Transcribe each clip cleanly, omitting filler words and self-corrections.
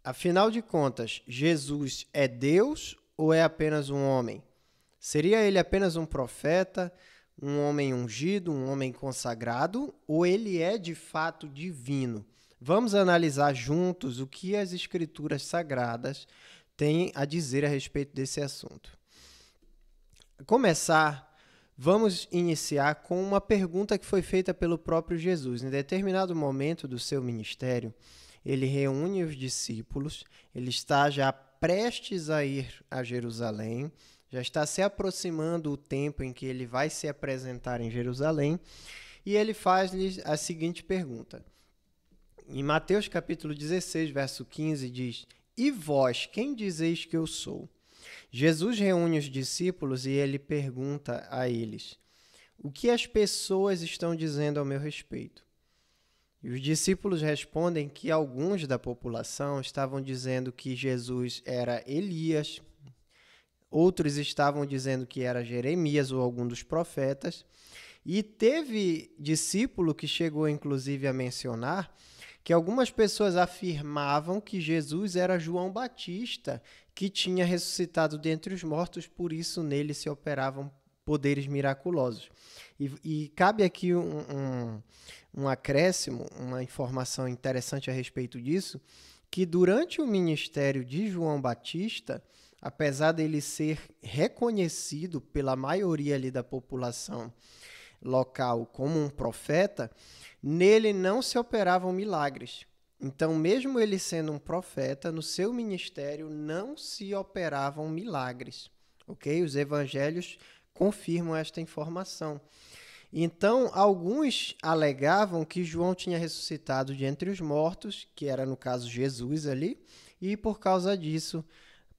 Afinal de contas, Jesus é Deus ou é apenas um homem? Seria ele apenas um profeta, um homem ungido, um homem consagrado, ou ele é de fato divino? Vamos analisar juntos o que as Escrituras Sagradas têm a dizer a respeito desse assunto. Começar, vamos iniciar com uma pergunta que foi feita pelo próprio Jesus. Em determinado momento do seu ministério, ele reúne os discípulos, ele está já prestes a ir a Jerusalém, já está se aproximando o tempo em que ele vai se apresentar em Jerusalém, e ele faz-lhes a seguinte pergunta. Em Mateus capítulo 16, verso 15, diz: "E vós, quem dizeis que eu sou?" Jesus reúne os discípulos e ele pergunta a eles: "O que as pessoas estão dizendo ao meu respeito?" E os discípulos respondem que alguns da população estavam dizendo que Jesus era Elias, outros estavam dizendo que era Jeremias ou algum dos profetas, e teve discípulo que chegou inclusive a mencionar que algumas pessoas afirmavam que Jesus era João Batista, que tinha ressuscitado dentre os mortos, por isso nele se operavam poderes miraculosos. E cabe aqui um acréscimo, uma informação interessante a respeito disso, que durante o ministério de João Batista, apesar dele ser reconhecido pela maioria ali da população local como um profeta, nele não se operavam milagres. Então, mesmo ele sendo um profeta, no seu ministério não se operavam milagres. Ok? Os evangelhos confirmam esta informação. Então, alguns alegavam que João tinha ressuscitado de entre os mortos, que era no caso Jesus ali, e por causa disso,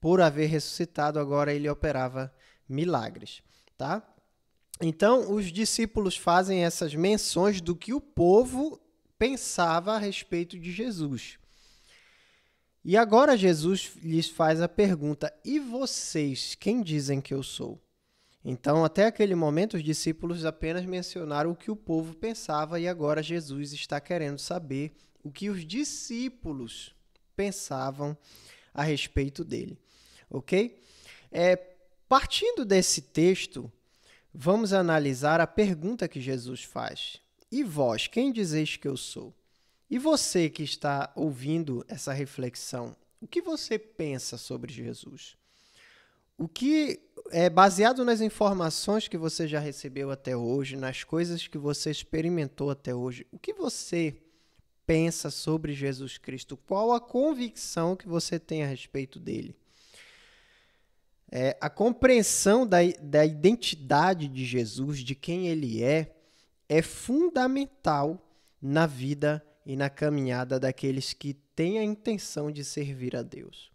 por haver ressuscitado, agora ele operava milagres, tá? Então, os discípulos fazem essas menções do que o povo pensava a respeito de Jesus. E agora Jesus lhes faz a pergunta: "E vocês, quem dizem que eu sou?" Então, até aquele momento, os discípulos apenas mencionaram o que o povo pensava e agora Jesus está querendo saber o que os discípulos pensavam a respeito dele. Ok? Partindo desse texto, vamos analisar a pergunta que Jesus faz. E vós, quem dizeis que eu sou? E você que está ouvindo essa reflexão, o que você pensa sobre Jesus? O que é baseado nas informações que você já recebeu até hoje, nas coisas que você experimentou até hoje, o que você pensa sobre Jesus Cristo? Qual a convicção que você tem a respeito dele? A compreensão da identidade de Jesus, de quem ele é fundamental na vida e na caminhada daqueles que têm a intenção de servir a Deus.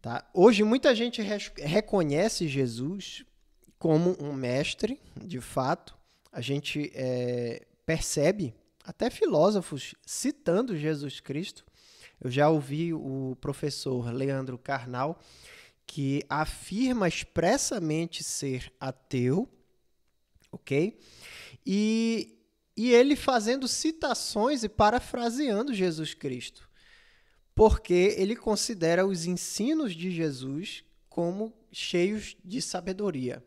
Tá? Hoje, muita gente reconhece Jesus como um mestre, de fato. A gente percebe até filósofos citando Jesus Cristo. Eu já ouvi o professor Leandro Carnal, que afirma expressamente ser ateu, ok? E ele fazendo citações e parafraseando Jesus Cristo, porque ele considera os ensinos de Jesus como cheios de sabedoria,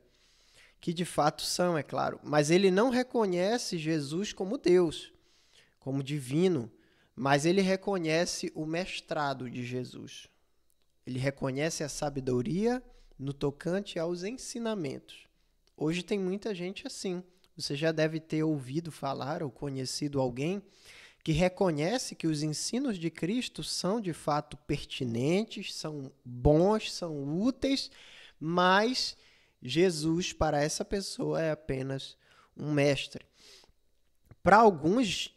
que de fato são, é claro, mas ele não reconhece Jesus como Deus, como divino, mas ele reconhece o mestrado de Jesus. Ele reconhece a sabedoria no tocante aos ensinamentos. Hoje tem muita gente assim. Você já deve ter ouvido falar ou conhecido alguém que reconhece que os ensinos de Cristo são de fato pertinentes, são bons, são úteis, mas Jesus, para essa pessoa, é apenas um mestre. Para alguns,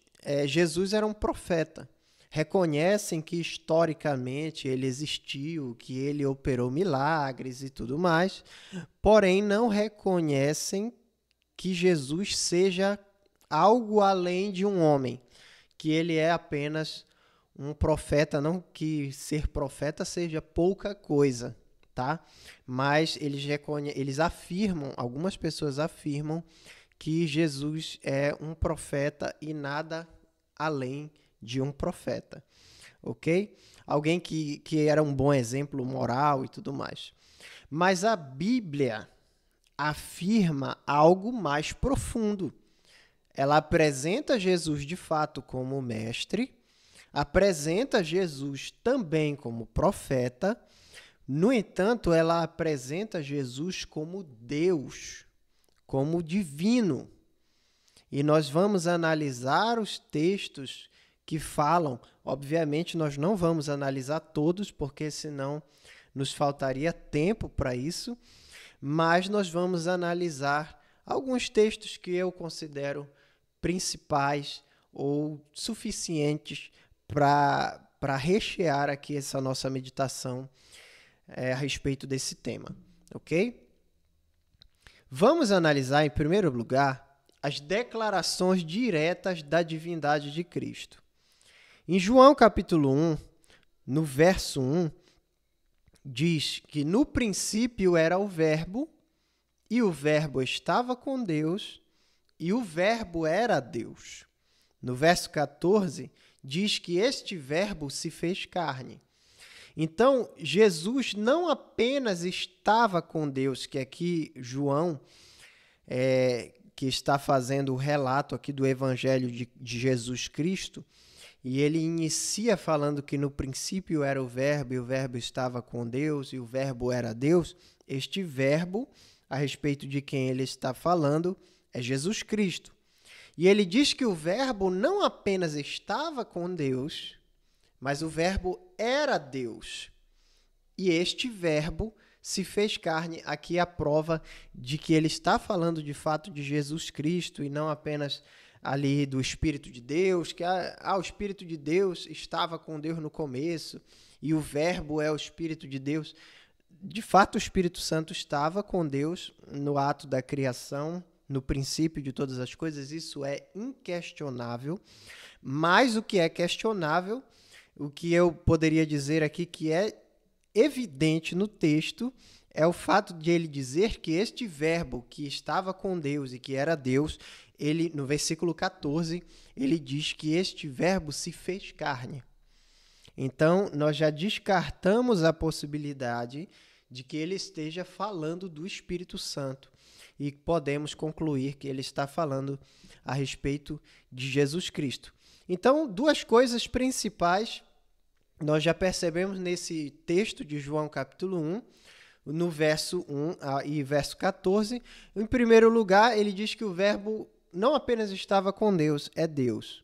Jesus era um profeta. Reconhecem que historicamente ele existiu, que ele operou milagres e tudo mais, porém não reconhecem que Jesus seja algo além de um homem, que ele é apenas um profeta, não que ser profeta seja pouca coisa, tá? Mas eles afirmam, algumas pessoas afirmam que Jesus é um profeta e nada além de um profeta, ok? alguém que era um bom exemplo moral e tudo mais. Mas a Bíblia afirma algo mais profundo. Ela apresenta Jesus de fato como mestre, apresenta Jesus também como profeta. No entanto, ela apresenta Jesus como Deus, como divino. E nós vamos analisar os textos que falam. Obviamente, nós não vamos analisar todos, porque senão nos faltaria tempo para isso, mas nós vamos analisar alguns textos que eu considero principais ou suficientes para rechear aqui essa nossa meditação a respeito desse tema, ok? Vamos analisar, em primeiro lugar, as declarações diretas da divindade de Cristo. Em João capítulo 1, no verso 1, diz que no princípio era o Verbo, e o Verbo estava com Deus, e o Verbo era Deus. No verso 14, diz que este Verbo se fez carne. Então, Jesus não apenas estava com Deus, que aqui João, que está fazendo o relato aqui do Evangelho de Jesus Cristo, e ele inicia falando que no princípio era o Verbo, e o Verbo estava com Deus, e o Verbo era Deus. Este Verbo, a respeito de quem ele está falando, é Jesus Cristo. E ele diz que o Verbo não apenas estava com Deus, mas o Verbo era Deus. E este Verbo se fez carne. Aqui é a prova de que ele está falando de fato de Jesus Cristo e não apenas ali do Espírito de Deus, que o Espírito de Deus estava com Deus no começo e o Verbo é o Espírito de Deus. De fato, o Espírito Santo estava com Deus no ato da criação, no princípio de todas as coisas, isso é inquestionável, mas o que é questionável, o que eu poderia dizer aqui que é evidente no texto, é o fato de ele dizer que este Verbo que estava com Deus e que era Deus, ele, no versículo 14, ele diz que este Verbo se fez carne. Então, nós já descartamos a possibilidade de que ele esteja falando do Espírito Santo e podemos concluir que ele está falando a respeito de Jesus Cristo. Então, duas coisas principais nós já percebemos nesse texto de João capítulo 1, no verso 1 e verso 14. Em primeiro lugar, ele diz que o Verbo não apenas estava com Deus, é Deus.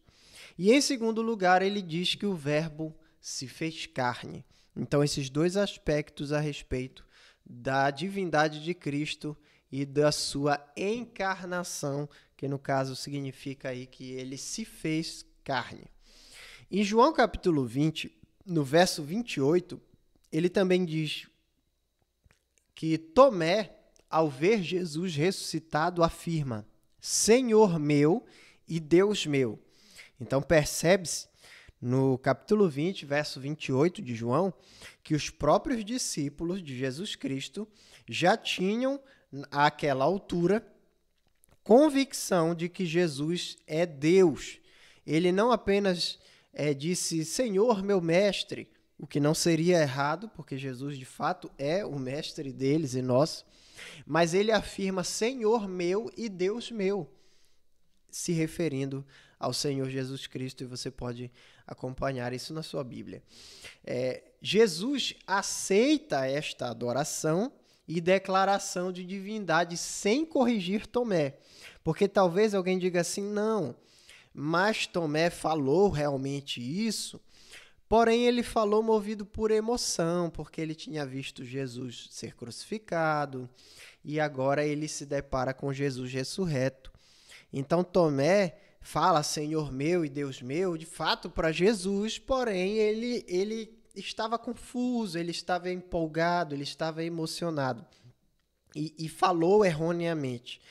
E em segundo lugar, ele diz que o Verbo se fez carne. Então, esses dois aspectos a respeito da divindade de Cristo e da sua encarnação, que no caso significa aí que ele se fez carne. Em João capítulo 20, no verso 28, ele também diz que Tomé, ao ver Jesus ressuscitado, afirma: Senhor meu e Deus meu. Então percebe-se no capítulo 20, verso 28 de João, que os próprios discípulos de Jesus Cristo já tinham, àquela altura, convicção de que Jesus é Deus. Ele não apenas disse, Senhor, meu mestre, o que não seria errado, porque Jesus, de fato, é o mestre deles e nós, mas ele afirma, Senhor meu e Deus meu, se referindo ao Senhor Jesus Cristo, e você pode acompanhar isso na sua Bíblia. Jesus aceita esta adoração e declaração de divindade sem corrigir Tomé, porque talvez alguém diga assim, não, mas Tomé falou realmente isso, porém ele falou movido por emoção, porque ele tinha visto Jesus ser crucificado e agora ele se depara com Jesus ressurreto. Então Tomé fala Senhor meu e Deus meu, de fato para Jesus, porém ele estava confuso, ele estava empolgado, ele estava emocionado e falou erroneamente.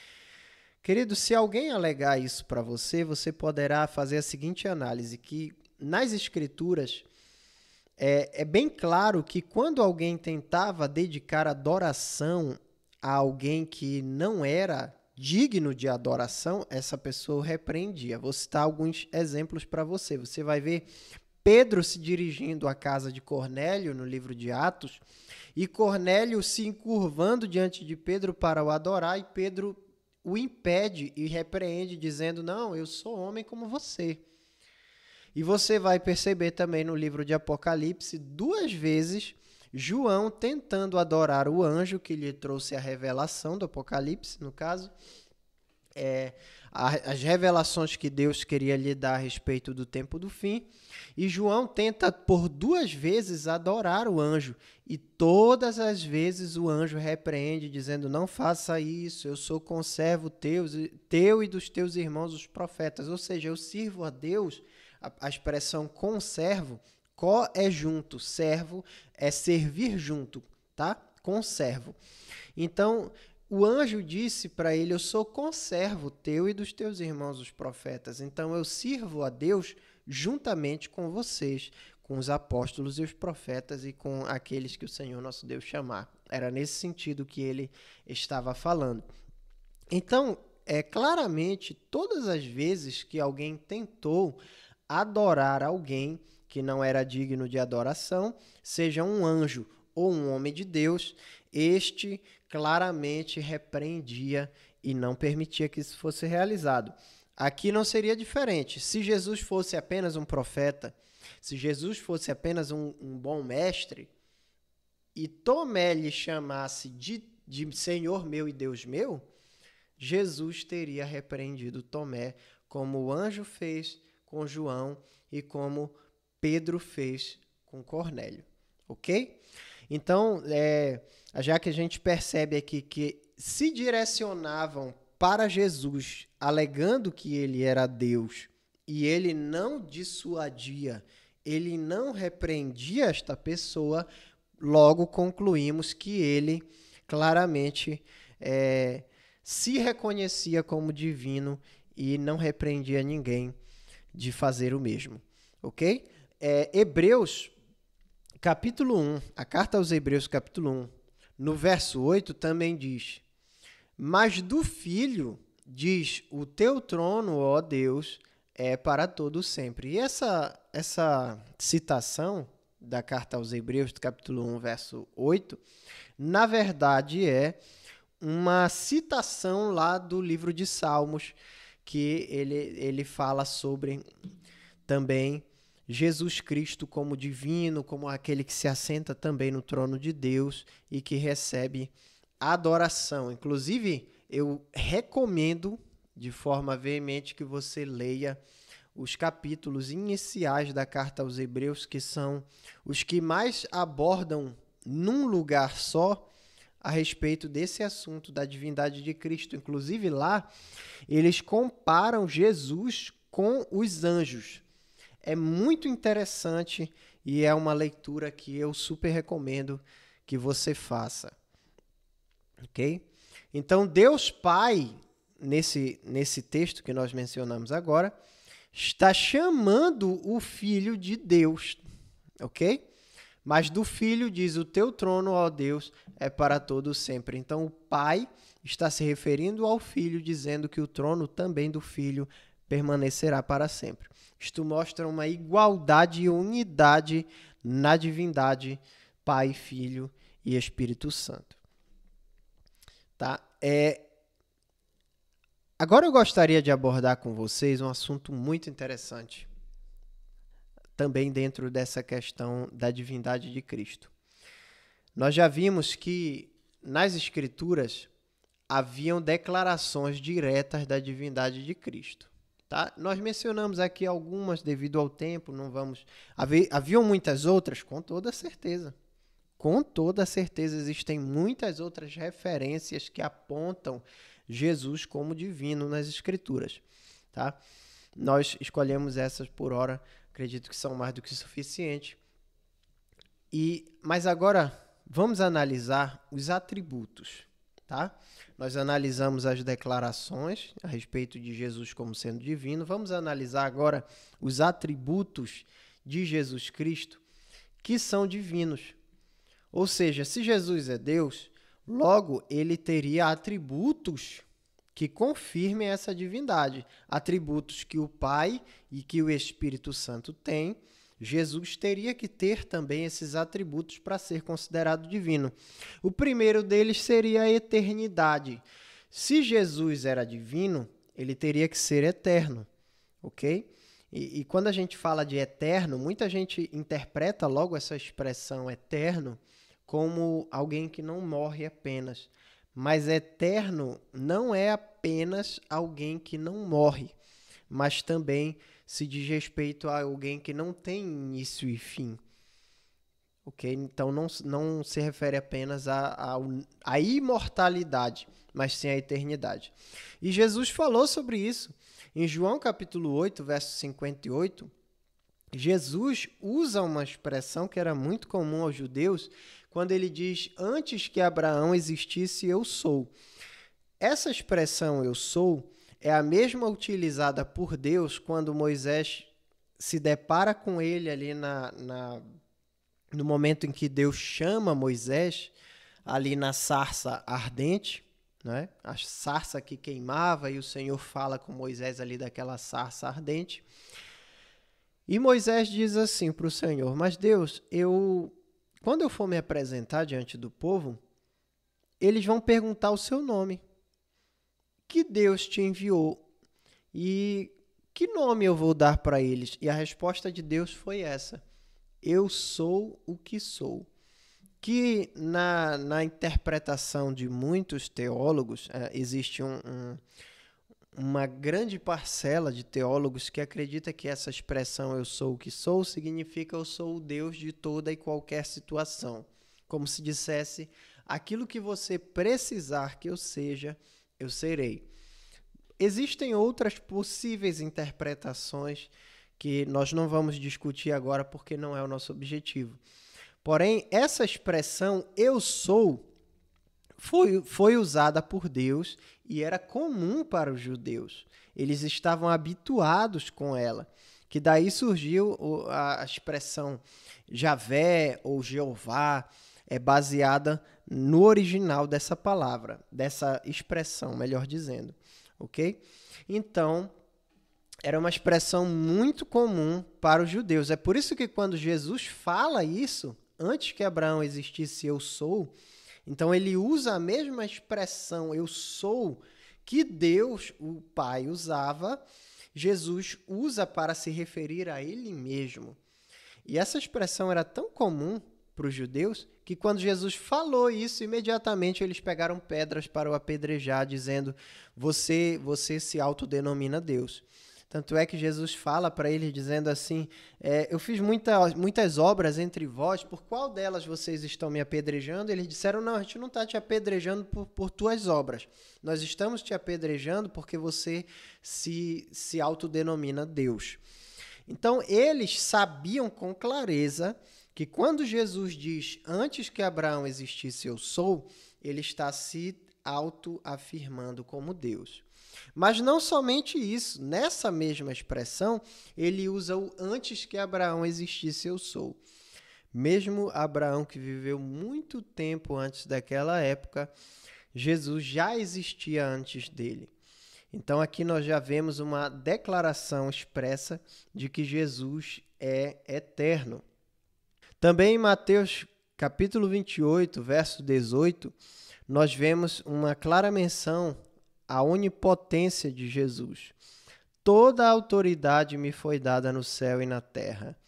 Querido, se alguém alegar isso para você, você poderá fazer a seguinte análise, que nas Escrituras é bem claro que quando alguém tentava dedicar adoração a alguém que não era digno de adoração, essa pessoa repreendia. Vou citar alguns exemplos para você. Você vai ver Pedro se dirigindo à casa de Cornélio, no livro de Atos, e Cornélio se encurvando diante de Pedro para o adorar, e Pedro o impede e repreende, dizendo, não, eu sou homem como você. E você vai perceber também no livro de Apocalipse, 2 vezes, João tentando adorar o anjo que lhe trouxe a revelação do Apocalipse, no caso, as revelações que Deus queria lhe dar a respeito do tempo do fim, e João tenta por 2 vezes adorar o anjo, e todas as vezes o anjo repreende, dizendo, não faça isso, eu sou conservo teu e dos teus irmãos, os profetas, ou seja, eu sirvo a Deus. A expressão conservo, co é junto, servo é servir junto, tá? Conservo. Então, o anjo disse para ele, eu sou conservo teu e dos teus irmãos, os profetas. Então, eu sirvo a Deus juntamente com vocês, com os apóstolos e os profetas e com aqueles que o Senhor nosso Deus chamar. Era nesse sentido que ele estava falando. Então, claramente, todas as vezes que alguém tentou adorar alguém que não era digno de adoração, seja um anjo ou um homem de Deus, este claramente repreendia e não permitia que isso fosse realizado. Aqui não seria diferente. Se Jesus fosse apenas um profeta, se Jesus fosse apenas um bom mestre, e Tomé lhe chamasse de Senhor meu e Deus meu, Jesus teria repreendido Tomé, como o anjo fez com João e como Pedro fez com Cornélio, ok? Então, já que a gente percebe aqui que se direcionavam para Jesus, alegando que ele era Deus, e ele não dissuadia, ele não repreendia esta pessoa, logo concluímos que ele claramente se reconhecia como divino e não repreendia ninguém de fazer o mesmo, ok? Hebreus, capítulo 1, a carta aos Hebreus, capítulo 1, no verso 8, também diz, mas do Filho, diz, o teu trono, ó Deus, é para todo sempre. E essa citação da carta aos Hebreus, do capítulo 1, verso 8, na verdade é uma citação lá do livro de Salmos, que ele fala sobre também Jesus Cristo como divino, como aquele que se assenta também no trono de Deus e que recebe adoração. Inclusive, eu recomendo de forma veemente que você leia os capítulos iniciais da carta aos Hebreus, que são os que mais abordam num lugar só a respeito desse assunto da divindade de Cristo. Inclusive lá, eles comparam Jesus com os anjos. É muito interessante e é uma leitura que eu super recomendo que você faça. Ok? Então, Deus Pai, nesse texto que nós mencionamos agora, está chamando o Filho de Deus. Ok? Mas do Filho diz, o teu trono, ó Deus, é para todo sempre. Então, o Pai está se referindo ao Filho, dizendo que o trono também do Filho permanecerá para sempre. Isto mostra uma igualdade e unidade na divindade, Pai, Filho e Espírito Santo. Tá? Agora eu gostaria de abordar com vocês um assunto muito interessante, também dentro dessa questão da divindade de Cristo. Nós já vimos que nas Escrituras haviam declarações diretas da divindade de Cristo. Tá? Nós mencionamos aqui algumas devido ao tempo, não vamos... Haviam muitas outras? Com toda certeza. Com toda certeza existem muitas outras referências que apontam Jesus como divino nas Escrituras. Tá? Nós escolhemos essas por hora, acredito que são mais do que suficiente. Mas agora vamos analisar os atributos. Tá? Nós analisamos as declarações a respeito de Jesus como sendo divino. Vamos analisar agora os atributos de Jesus Cristo que são divinos. Ou seja, se Jesus é Deus, logo ele teria atributos que confirmem essa divindade. Atributos que o Pai e que o Espírito Santo têm Jesus teria que ter também esses atributos para ser considerado divino. O primeiro deles seria a eternidade. Se Jesus era divino, ele teria que ser eterno, ok? E quando a gente fala de eterno, muita gente interpreta logo essa expressão eterno como alguém que não morre apenas. Mas eterno não é apenas alguém que não morre, mas também se diz respeito a alguém que não tem início e fim. Okay? Então não se refere apenas à imortalidade, mas sim à eternidade. E Jesus falou sobre isso. Em João capítulo 8, verso 58, Jesus usa uma expressão que era muito comum aos judeus, quando ele diz, antes que Abraão existisse, eu sou. Essa expressão, eu sou, é a mesma utilizada por Deus quando Moisés se depara com ele ali no momento em que Deus chama Moisés, ali na sarça ardente, né? A sarça que queimava, e o Senhor fala com Moisés ali daquela sarça ardente. E Moisés diz assim para o Senhor, mas Deus, quando eu for me apresentar diante do povo, eles vão perguntar o seu nome. Que Deus te enviou? E que nome eu vou dar para eles? E a resposta de Deus foi essa, eu sou o que sou. Que na interpretação de muitos teólogos, existe uma grande parcela de teólogos que acredita que essa expressão eu sou o que sou significa eu sou o Deus de toda e qualquer situação. Como se dissesse, aquilo que você precisar que eu seja, eu serei. Existem outras possíveis interpretações que nós não vamos discutir agora porque não é o nosso objetivo. Porém, essa expressão eu sou foi usada por Deus e era comum para os judeus. Eles estavam habituados com ela, que daí surgiu a expressão Javé ou Jeová, baseada no original dessa palavra, dessa expressão, melhor dizendo, ok? Então, era uma expressão muito comum para os judeus. É por isso que quando Jesus fala isso, antes que Abraão existisse, eu sou, então ele usa a mesma expressão, eu sou, que Deus, o Pai, usava, Jesus usa para se referir a ele mesmo. E essa expressão era tão comum para os judeus que quando Jesus falou isso, imediatamente eles pegaram pedras para o apedrejar, dizendo, você se autodenomina Deus. Tanto é que Jesus fala para eles dizendo assim, eu fiz muitas obras entre vós, por qual delas vocês estão me apedrejando? Eles disseram, não, a gente não está te apedrejando por tuas obras. Nós estamos te apedrejando porque você se autodenomina Deus. Então, eles sabiam com clareza que quando Jesus diz, antes que Abraão existisse, eu sou, ele está se autoafirmando como Deus. Mas não somente isso, nessa mesma expressão, ele usa o antes que Abraão existisse, eu sou. Mesmo Abraão, que viveu muito tempo antes daquela época, Jesus já existia antes dele. Então, aqui nós já vemos uma declaração expressa de que Jesus é eterno. Também em Mateus capítulo 28, verso 18, nós vemos uma clara menção à onipotência de Jesus. Toda a autoridade me foi dada no céu e na terra,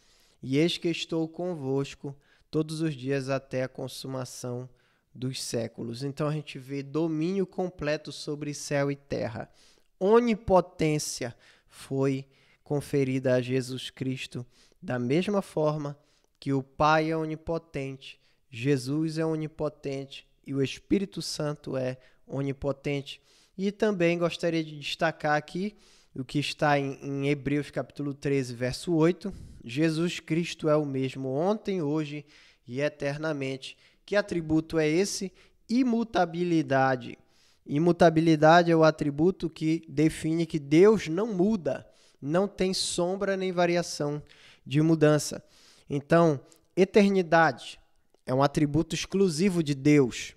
e eis que estou convosco todos os dias até a consumação dos séculos. Então a gente vê domínio completo sobre céu e terra. Onipotência foi conferida a Jesus Cristo da mesma forma que o Pai é onipotente, Jesus é onipotente e o Espírito Santo é onipotente. E também gostaria de destacar aqui o que está em Hebreus capítulo 13, verso 8. Jesus Cristo é o mesmo ontem, hoje e eternamente. Que atributo é esse? Imutabilidade. Imutabilidade é o atributo que define que Deus não muda, não tem sombra nem variação de mudança. Então, eternidade é um atributo exclusivo de Deus.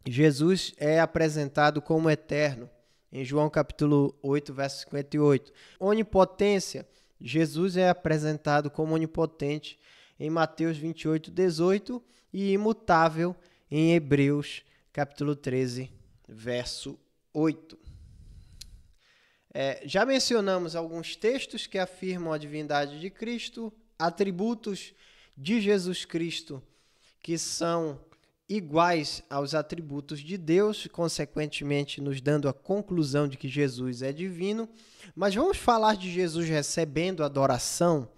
Jesus é apresentado como eterno, em João capítulo 8, verso 58. Onipotência Jesus é apresentado como onipotente em Mateus 28:18 e imutável em Hebreus capítulo 13, verso 8. Já mencionamos alguns textos que afirmam a divindade de Cristo, atributos de Jesus Cristo que são iguais aos atributos de Deus, consequentemente nos dando a conclusão de que Jesus é divino. Mas vamos falar de Jesus recebendo adoração.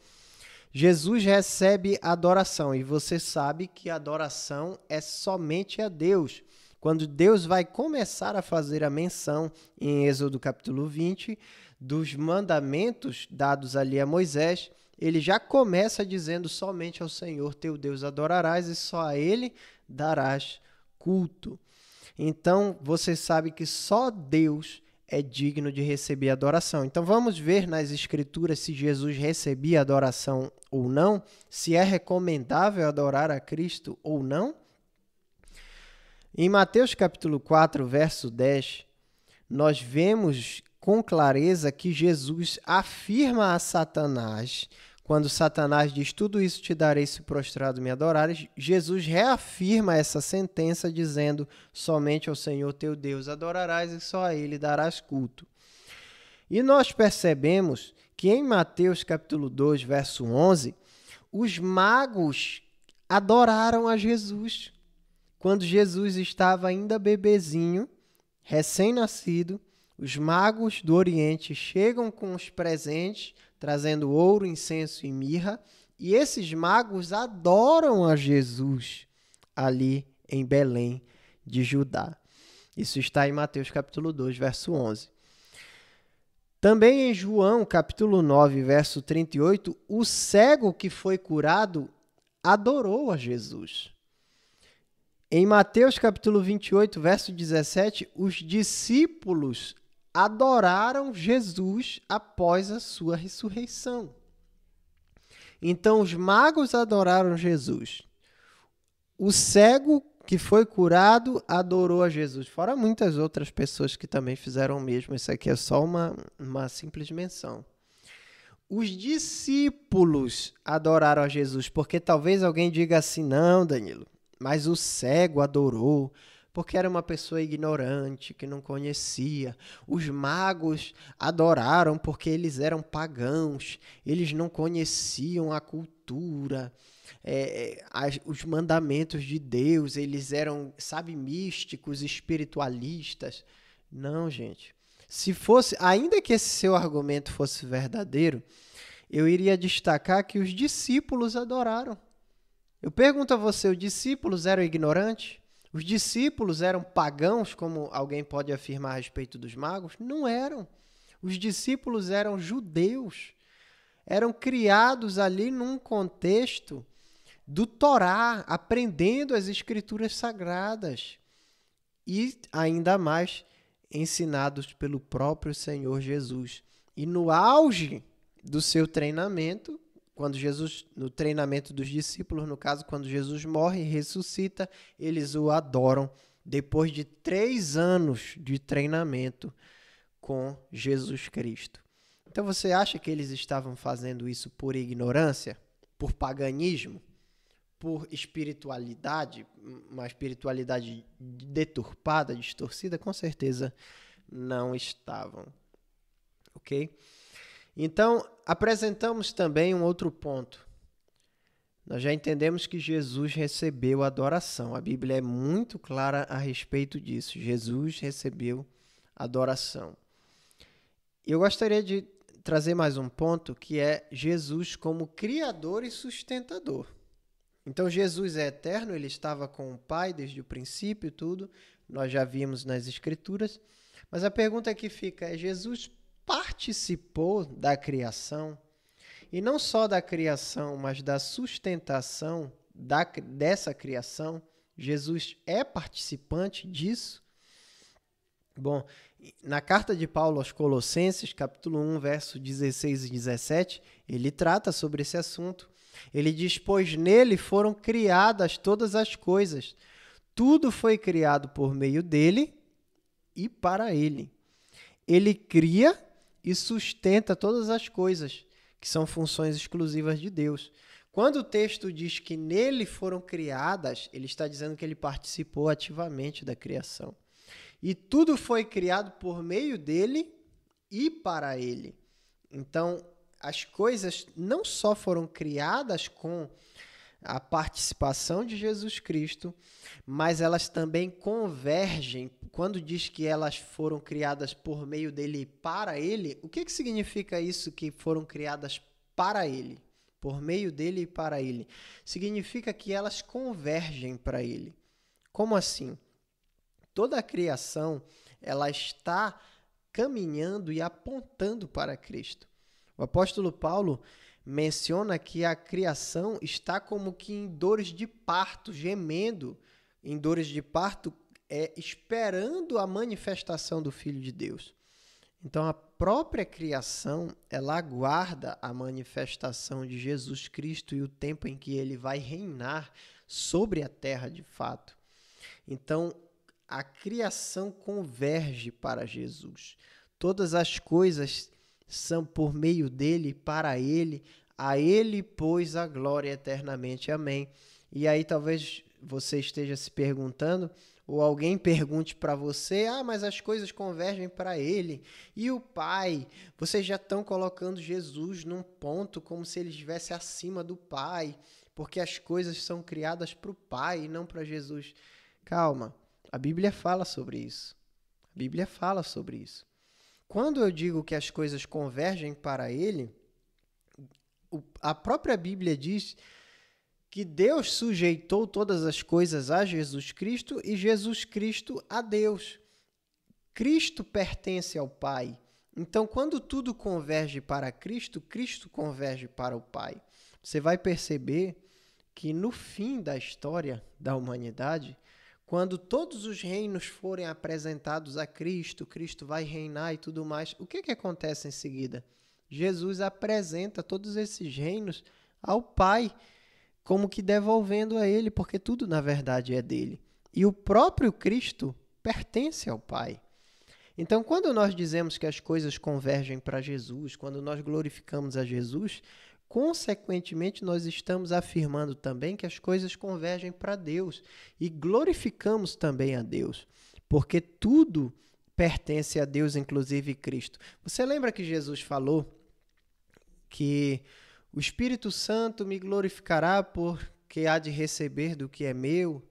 Jesus recebe adoração e você sabe que a adoração é somente a Deus. Quando Deus vai começar a fazer a menção em Êxodo capítulo 20 dos mandamentos dados ali a Moisés, ele já começa dizendo: somente ao Senhor teu Deus adorarás e só a ele darás culto. Então, você sabe que só Deus é digno de receber adoração. Então, vamos ver nas Escrituras se Jesus recebia adoração ou não, se é recomendável adorar a Cristo ou não. Em Mateus capítulo 4, verso 10, nós vemos com clareza que Jesus afirma a Satanás, quando Satanás diz: tudo isso te darei se prostrado me adorares, Jesus reafirma essa sentença dizendo: somente ao Senhor teu Deus adorarás e só a ele darás culto. E nós percebemos que em Mateus capítulo 2, verso 11, os magos adoraram a Jesus. Quando Jesus estava ainda bebezinho, recém-nascido, os magos do Oriente chegam com os presentes, trazendo ouro, incenso e mirra, e esses magos adoram a Jesus ali em Belém de Judá. Isso está em Mateus capítulo 2, verso 11. Também em João capítulo 9, verso 38, o cego que foi curado adorou a Jesus. Em Mateus capítulo 28, verso 17, os discípulos adoraram Jesus após a sua ressurreição. Então, os magos adoraram Jesus. O cego que foi curado adorou a Jesus. Fora muitas outras pessoas que também fizeram o mesmo. Isso aqui é só uma simples menção. Os discípulos adoraram a Jesus, porque talvez alguém diga assim: não, Danilo, mas o cego adorou porque era uma pessoa ignorante, que não conhecia. Os magos adoraram porque eles eram pagãos, eles não conheciam a cultura, os mandamentos de Deus, eles eram, místicos, espiritualistas. Não, gente. Se fosse, ainda que esse seu argumento fosse verdadeiro, eu iria destacar que os discípulos adoraram. Eu pergunto a você: os discípulos eram ignorantes? Os discípulos eram pagãos, como alguém pode afirmar a respeito dos magos? Não eram. Os discípulos eram judeus. Eram criados ali num contexto do Torá, aprendendo as escrituras sagradas. E ainda mais ensinados pelo próprio Senhor Jesus. E no auge do seu treinamento, no treinamento dos discípulos, no caso, quando Jesus morre e ressuscita, eles o adoram depois de 3 anos de treinamento com Jesus Cristo. Então, você acha que eles estavam fazendo isso por ignorância, por paganismo, por espiritualidade, uma espiritualidade deturpada, distorcida? Com certeza não estavam. Ok? Então, apresentamos também um outro ponto. Nós já entendemos que Jesus recebeu adoração. A Bíblia é muito clara a respeito disso. Jesus recebeu adoração. Eu gostaria de trazer mais um ponto, que é Jesus como criador e sustentador. Então, Jesus é eterno, ele estava com o Pai desde o princípio e tudo. Nós já vimos nas Escrituras. Mas a pergunta que fica é: Jesus participou da criação, e não só da criação, mas da sustentação dessa criação? Jesus é participante disso? Bom, na carta de Paulo aos Colossenses, capítulo 1, verso 16 e 17, ele trata sobre esse assunto. Ele diz: pois nele foram criadas todas as coisas, tudo foi criado por meio dele e para ele. Ele cria e sustenta todas as coisas. que são funções exclusivas de Deus. Quando o texto diz que nele foram criadas, ele está dizendo que ele participou ativamente da criação. E tudo foi criado por meio dele e para ele. Então, as coisas não só foram criadas com a participação de Jesus Cristo, mas elas também convergem. Quando diz que elas foram criadas por meio dele e para ele, o que significa isso, que foram criadas para ele? Por meio dele e para ele. Significa que elas convergem para ele. Como assim? Toda a criação, ela está caminhando e apontando para Cristo. O apóstolo Paulo menciona que a criação está como que em dores de parto, gemendo em dores de parto, esperando a manifestação do Filho de Deus. Então, a própria criação, ela aguarda a manifestação de Jesus Cristo e o tempo em que ele vai reinar sobre a terra de fato. Então, a criação converge para Jesus. Todas as coisas são por meio dele, para ele, a ele, pois, a glória eternamente. Amém. E aí talvez você esteja se perguntando, ou alguém pergunte para você, mas as coisas convergem para ele. E o Pai? Vocês já estão colocando Jesus num ponto como se ele estivesse acima do Pai, porque as coisas são criadas para o Pai e não para Jesus. Calma, a Bíblia fala sobre isso. A Bíblia fala sobre isso. Quando eu digo que as coisas convergem para ele, a própria Bíblia diz que Deus sujeitou todas as coisas a Jesus Cristo e Jesus Cristo a Deus. Cristo pertence ao Pai. Então, quando tudo converge para Cristo, Cristo converge para o Pai. Você vai perceber que no fim da história da humanidade, quando todos os reinos forem apresentados a Cristo, Cristo vai reinar e tudo mais, o que acontece em seguida? Jesus apresenta todos esses reinos ao Pai, como que devolvendo a ele, porque tudo, na verdade, é dele. E o próprio Cristo pertence ao Pai. Então, quando nós dizemos que as coisas convergem para Jesus, quando nós glorificamos a Jesus, consequentemente, nós estamos afirmando também que as coisas convergem para Deus e glorificamos também a Deus, porque tudo pertence a Deus, inclusive Cristo. Você lembra que Jesus falou que o Espírito Santo me glorificará porque há de receber do que é meu?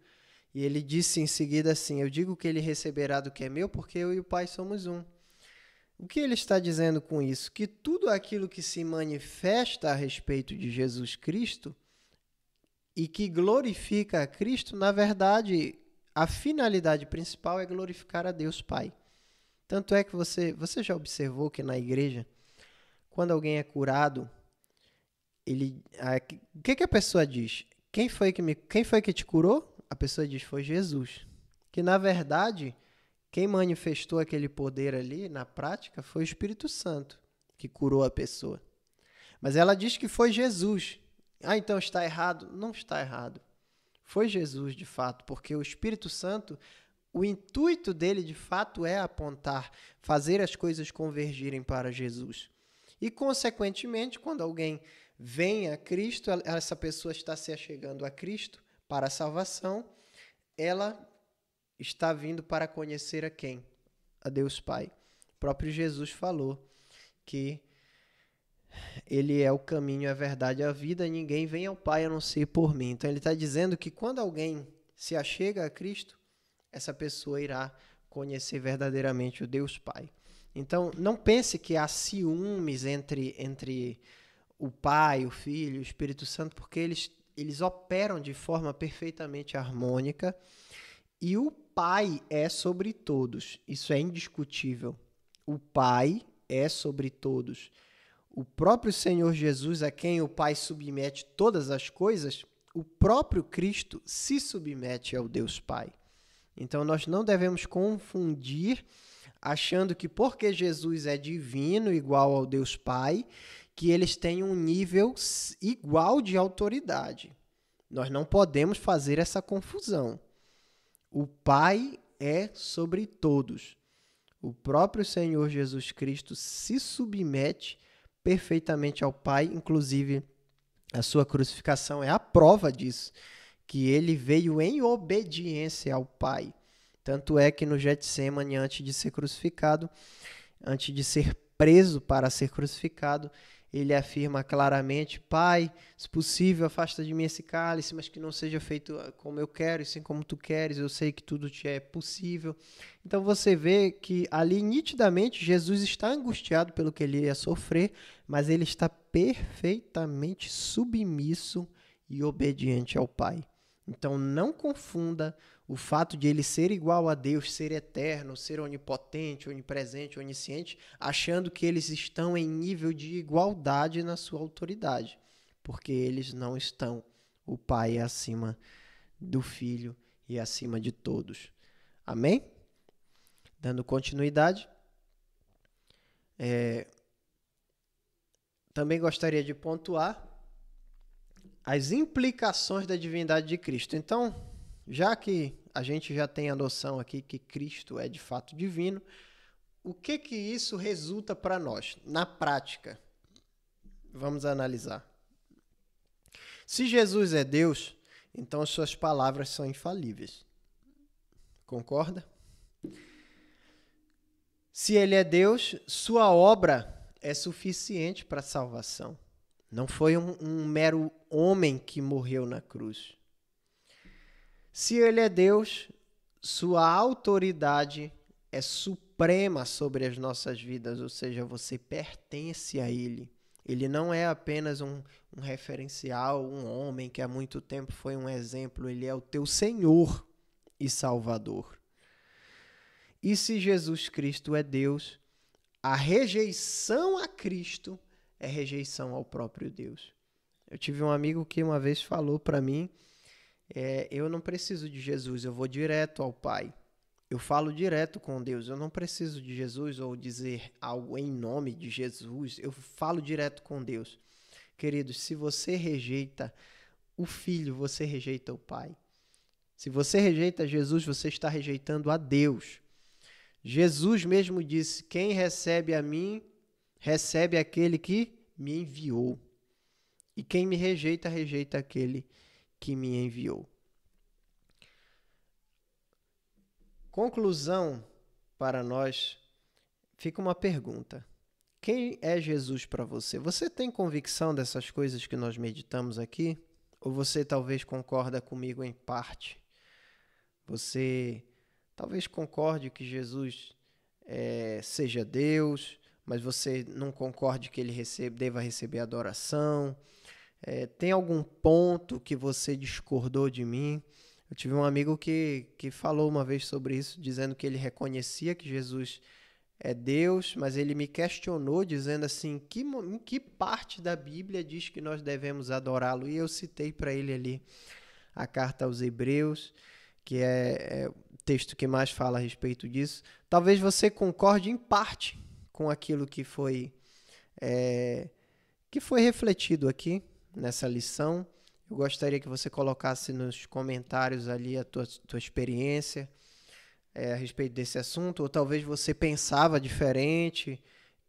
E ele disse em seguida assim, eu digo que ele receberá do que é meu porque eu e o Pai somos um. O que ele está dizendo com isso? Que tudo aquilo que se manifesta a respeito de Jesus Cristo e que glorifica a Cristo, na verdade, a finalidade principal é glorificar a Deus Pai. Tanto é que você já observou que na igreja, quando alguém é curado, o que a pessoa diz? Quem foi que te curou? A pessoa diz, foi Jesus. Que, na verdade, quem manifestou aquele poder ali, na prática, foi o Espírito Santo, que curou a pessoa. Mas ela diz que foi Jesus. Então está errado? Não está errado. Foi Jesus, de fato, porque o Espírito Santo, o intuito dele, de fato, é apontar, fazer as coisas convergirem para Jesus. E, consequentemente, quando alguém vem a Cristo, essa pessoa está se achegando a Cristo para a salvação, ela está vindo para conhecer a quem? A Deus Pai. O próprio Jesus falou que ele é o caminho, a verdade e a vida, e ninguém vem ao Pai a não ser por mim. Então ele está dizendo que quando alguém se achega a Cristo, essa pessoa irá conhecer verdadeiramente o Deus Pai. Então não pense que há ciúmes entre o Pai, o Filho e o Espírito Santo, porque eles operam de forma perfeitamente harmônica e o Pai é sobre todos. Isso é indiscutível. O Pai é sobre todos. O próprio Senhor Jesus, a quem o Pai submete todas as coisas, o próprio Cristo se submete ao Deus Pai. Então, nós não devemos confundir, achando que porque Jesus é divino, igual ao Deus Pai, que eles têm um nível igual de autoridade. Nós não podemos fazer essa confusão. O Pai é sobre todos. O próprio Senhor Jesus Cristo se submete perfeitamente ao Pai, inclusive a sua crucificação é a prova disso, que ele veio em obediência ao Pai. Tanto é que no Getsêmani, antes de ser crucificado, antes de ser preso para ser crucificado, ele afirma claramente: Pai, se possível, afasta de mim esse cálice, mas que não seja feito como eu quero, e sim como tu queres. Eu sei que tudo te é possível. Então você vê que ali nitidamente Jesus está angustiado pelo que ele ia sofrer, mas ele está perfeitamente submisso e obediente ao Pai. Então não confunda o fato de ele ser igual a Deus, ser eterno, ser onipotente, onipresente, onisciente, achando que eles estão em nível de igualdade na sua autoridade, porque eles não estão. O Pai é acima do Filho e acima de todos. Amém? Dando continuidade, também gostaria de pontuar as implicações da divindade de Cristo. Então, já que a gente já tem a noção aqui que Cristo é de fato divino, o que isso resulta para nós na prática? Vamos analisar. Se Jesus é Deus, então as suas palavras são infalíveis. Concorda? Se ele é Deus, sua obra é suficiente para a salvação. Não foi um mero homem que morreu na cruz. Se ele é Deus, sua autoridade é suprema sobre as nossas vidas, ou seja, você pertence a ele. Ele não é apenas um referencial, um homem que há muito tempo foi um exemplo, ele é o teu Senhor e Salvador. E se Jesus Cristo é Deus, a rejeição a Cristo é rejeição ao próprio Deus. Eu tive um amigo que uma vez falou para mim: eu não preciso de Jesus, eu vou direto ao Pai. Eu falo direto com Deus, eu não preciso de Jesus ou dizer algo em nome de Jesus, eu falo direto com Deus. Queridos, se você rejeita o Filho, você rejeita o Pai. Se você rejeita Jesus, você está rejeitando a Deus. Jesus mesmo disse: quem recebe a mim, recebe aquele que me enviou. E quem me rejeita, rejeita aquele que me enviou. Conclusão para nós, fica uma pergunta. Quem é Jesus para você? Você tem convicção dessas coisas que nós meditamos aqui? Ou você talvez concorda comigo em parte? Você talvez concorde que Jesus seja Deus, mas você não concorde que ele deva receber adoração. Tem algum ponto que você discordou de mim? Eu tive um amigo que falou uma vez sobre isso, dizendo que ele reconhecia que Jesus é Deus, mas ele me questionou dizendo assim, em que parte da Bíblia diz que nós devemos adorá-lo? E eu citei para ele ali a carta aos Hebreus, que é o texto que mais fala a respeito disso. Talvez você concorde em parte com aquilo que foi refletido aqui nessa lição. Eu gostaria que você colocasse nos comentários ali a tua experiência a respeito desse assunto, ou talvez você pensava diferente,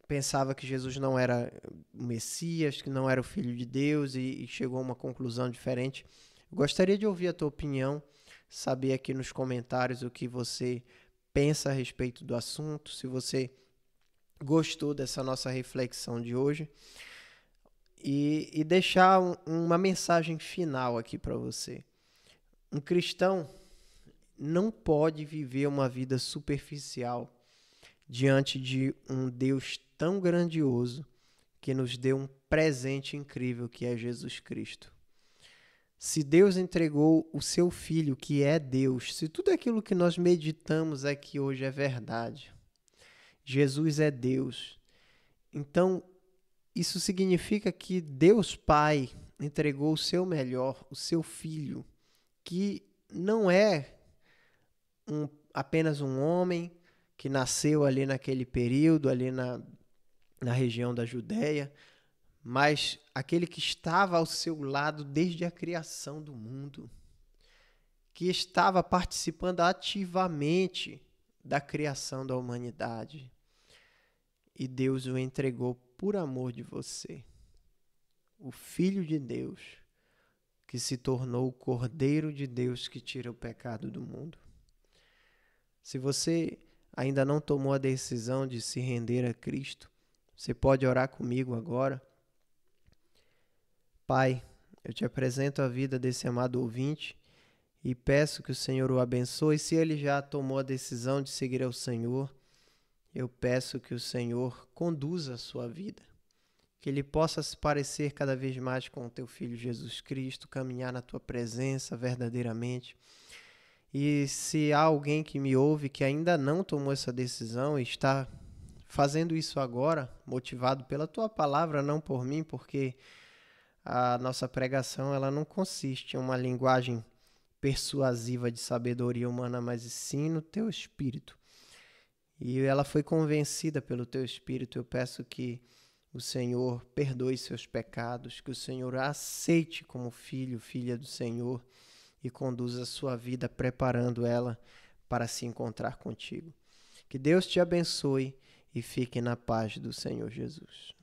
pensava que Jesus não era o Messias, que não era o Filho de Deus e chegou a uma conclusão diferente. Eu gostaria de ouvir a tua opinião, saber aqui nos comentários o que você pensa a respeito do assunto, se você gostou dessa nossa reflexão de hoje. E deixar uma mensagem final aqui para você. Um cristão não pode viver uma vida superficial diante de um Deus tão grandioso que nos deu um presente incrível que é Jesus Cristo. Se Deus entregou o seu Filho, que é Deus, se tudo aquilo que nós meditamos aqui hoje é verdade, Jesus é Deus, então isso significa que Deus Pai entregou o seu melhor, o seu Filho, que não é apenas um homem que nasceu ali naquele período, ali na região da Judéia, mas aquele que estava ao seu lado desde a criação do mundo, que estava participando ativamente da criação da humanidade. e Deus o entregou por amor de você. O Filho de Deus, que se tornou o Cordeiro de Deus que tira o pecado do mundo. Se você ainda não tomou a decisão de se render a Cristo, você pode orar comigo agora. Pai, eu te apresento a vida desse amado ouvinte e peço que o Senhor o abençoe. Se ele já tomou a decisão de seguir ao Senhor, eu peço que o Senhor conduza a sua vida, que ele possa se parecer cada vez mais com o teu Filho Jesus Cristo, caminhar na tua presença verdadeiramente. E se há alguém que me ouve que ainda não tomou essa decisão e está fazendo isso agora, motivado pela tua palavra, não por mim, porque a nossa pregação ela não consiste em uma linguagem persuasiva de sabedoria humana, mas sim no teu espírito. E ela foi convencida pelo teu espírito. Eu peço que o Senhor perdoe seus pecados, que o Senhor a aceite como filho, filha do Senhor e conduza a sua vida preparando ela para se encontrar contigo. Que Deus te abençoe e fique na paz do Senhor Jesus.